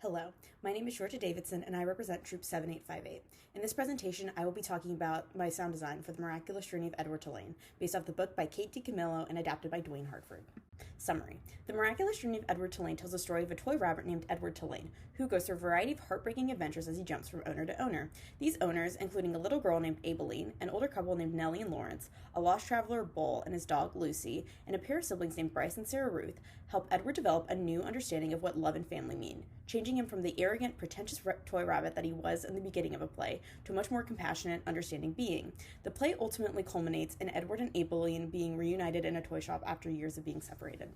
Hello, my name is Georgia Davidson and I represent Troop 7858. In this presentation, I will be talking about my sound design for The Miraculous Journey of Edward Tulane, based off the book by Kate DiCamillo and adapted by Dwayne Hartford. Summary. The Miraculous Journey of Edward Tulane tells the story of a toy rabbit named Edward Tulane, who goes through a variety of heartbreaking adventures as he jumps from owner to owner. These owners, including a little girl named Abeline, an older couple named Nellie and Lawrence, a lost traveler, Bull, and his dog, Lucy, and a pair of siblings named Bryce and Sarah Ruth, help Edward develop a new understanding of what love and family mean, changing him from the arrogant, pretentious toy rabbit that he was in the beginning of a play to a much more compassionate, understanding being. The play ultimately culminates in Edward and Abeline being reunited in a toy shop after years of being separated.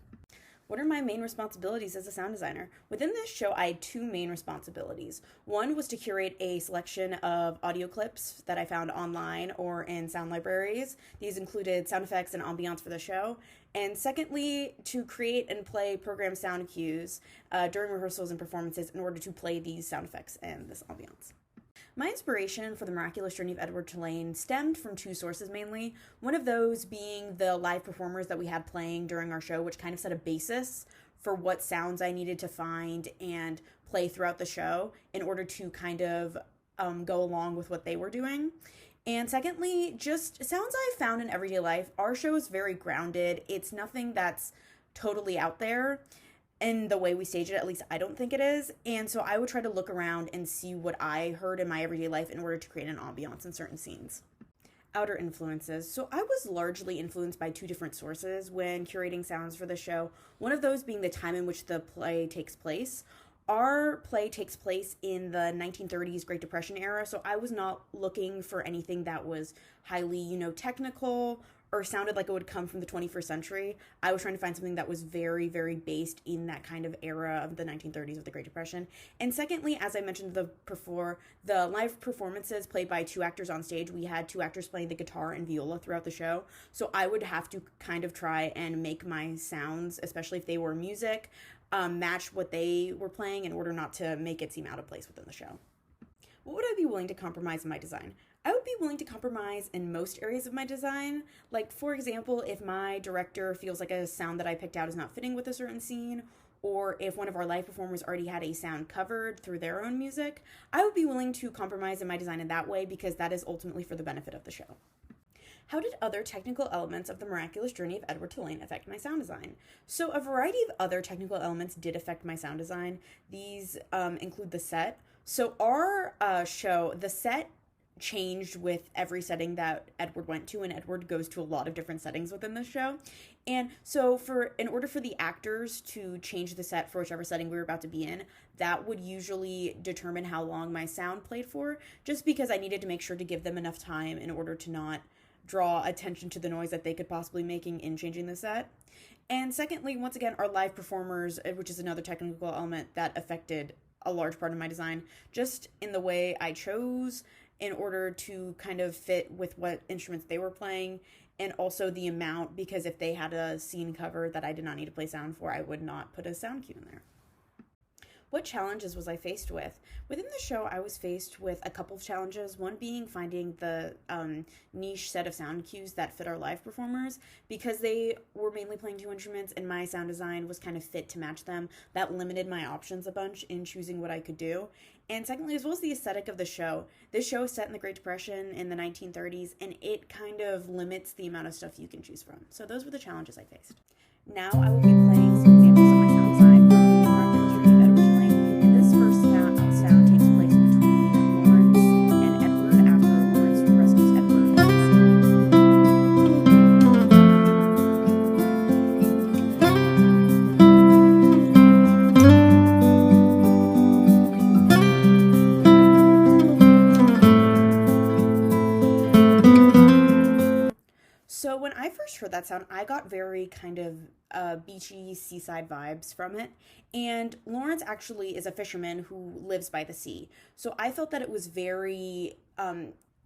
What are my main responsibilities as a sound designer? Within this show, I had two main responsibilities. One was to curate a selection of audio clips that I found online or in sound libraries. These included sound effects and ambiance for the show. And secondly, to create and play program sound cues during rehearsals and performances in order to play these sound effects and this ambiance. My inspiration for The Miraculous Journey of Edward Tulane stemmed from two sources mainly, one of those being the live performers that we had playing during our show, which kind of set a basis for what sounds I needed to find and play throughout the show in order to kind of go along with what they were doing. And secondly, just sounds I found in everyday life. Our show is very grounded. It's nothing that's totally out there. In the way we stage it, at least I don't think it is. And so I would try to look around and see what I heard in my everyday life in order to create an ambiance in certain scenes. Outer influences. So I was largely influenced by two different sources when curating sounds for the show. One of those being the time in which the play takes place. Our play takes place in the 1930s Great Depression era, so I was not looking for anything that was highly, technical or sounded like it would come from the 21st century. I was trying to find something that was very, very based in that kind of era of the 1930s of the Great Depression. And secondly, as I mentioned before, the live performances played by two actors on stage. We had two actors playing the guitar and viola throughout the show. So I would have to kind of try and make my sounds, especially if they were music, match what they were playing in order not to make it seem out of place within the show. What would I be willing to compromise in my design? I would be willing to compromise in most areas of my design. Like, for example, if my director feels like a sound that I picked out is not fitting with a certain scene, or if one of our live performers already had a sound covered through their own music, I would be willing to compromise in my design in that way because that is ultimately for the benefit of the show. How did other technical elements of The Miraculous Journey of Edward Tulane affect my sound design? So a variety of other technical elements did affect my sound design. These include the set. So our show, the set changed with every setting that Edward went to, and Edward goes to a lot of different settings within the show. And so in order for the actors to change the set for whichever setting we were about to be in, that would usually determine how long my sound played for, just because I needed to make sure to give them enough time in order to not draw attention to the noise that they could possibly be making in changing the set. And secondly, once again, our live performers, which is another technical element that affected a large part of my design, just in the way I chose in order to kind of fit with what instruments they were playing, and also the amount, because if they had a scene cover that I did not need to play sound for, I would not put a sound cue in there. What challenges was I faced with? Within the show, I was faced with a couple of challenges, one being finding the niche set of sound cues that fit our live performers, because they were mainly playing two instruments and my sound design was kind of fit to match them. That limited my options a bunch in choosing what I could do. And secondly, as well as the aesthetic of the show, this show is set in the Great Depression in the 1930s, and it kind of limits the amount of stuff you can choose from. So those were the challenges I faced. Now I will be playing some examples of my sound design from The Miraculous Journey of Edward Tulane, and this first sound takes place between Lawrence and Edward after Lawrence rescues Edward from the sea. So when I first heard that sound, I got very kind of beachy seaside vibes from it. And Lawrence actually is a fisherman who lives by the sea. So I felt that it was very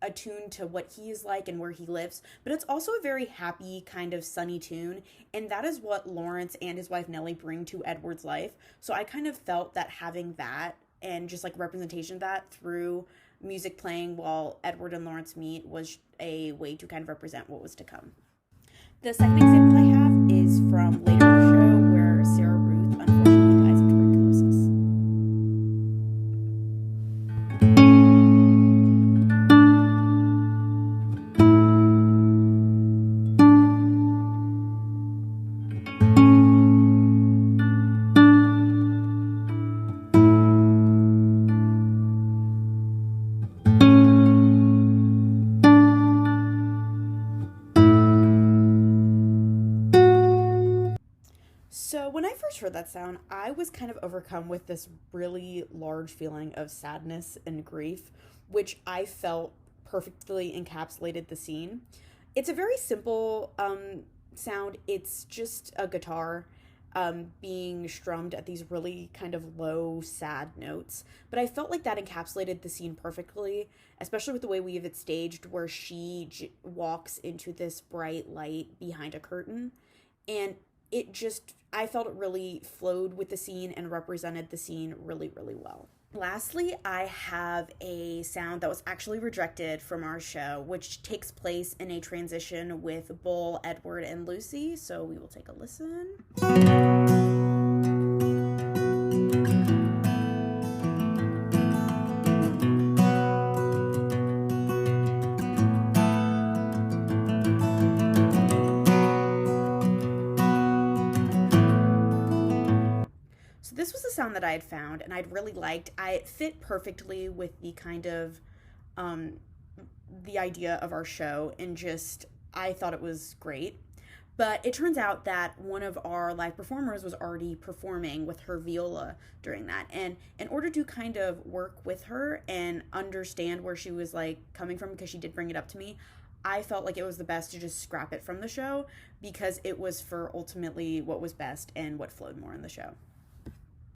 attuned to what he is like and where he lives. But it's also a very happy kind of sunny tune. And that is what Lawrence and his wife Nellie bring to Edward's life. So I kind of felt that having that and just like representation of that through music playing while Edward and Lawrence meet was a way to kind of represent what was to come. The second example I have is from later in the show where Sarah Ruth unfortunately dies of tuberculosis. first heard that sound, I was kind of overcome with this really large feeling of sadness and grief, which I felt perfectly encapsulated the scene. It's a very simple sound. It's just a guitar being strummed at these really kind of low, sad notes. But I felt like that encapsulated the scene perfectly, especially with the way we have it staged, where she walks into this bright light behind a curtain. And I felt it really flowed with the scene and represented the scene really, really well. Lastly, I have a sound that was actually rejected from our show, which takes place in a transition with Bull, Edward, and Lucy. So we will take a listen. So this was a sound that I had found and I'd really liked. It fit perfectly with the kind of the idea of our show, and just I thought it was great. But it turns out that one of our live performers was already performing with her viola during that. And in order to kind of work with her and understand where she was like coming from, because she did bring it up to me, I felt like it was the best to just scrap it from the show, because it was for ultimately what was best and what flowed more in the show.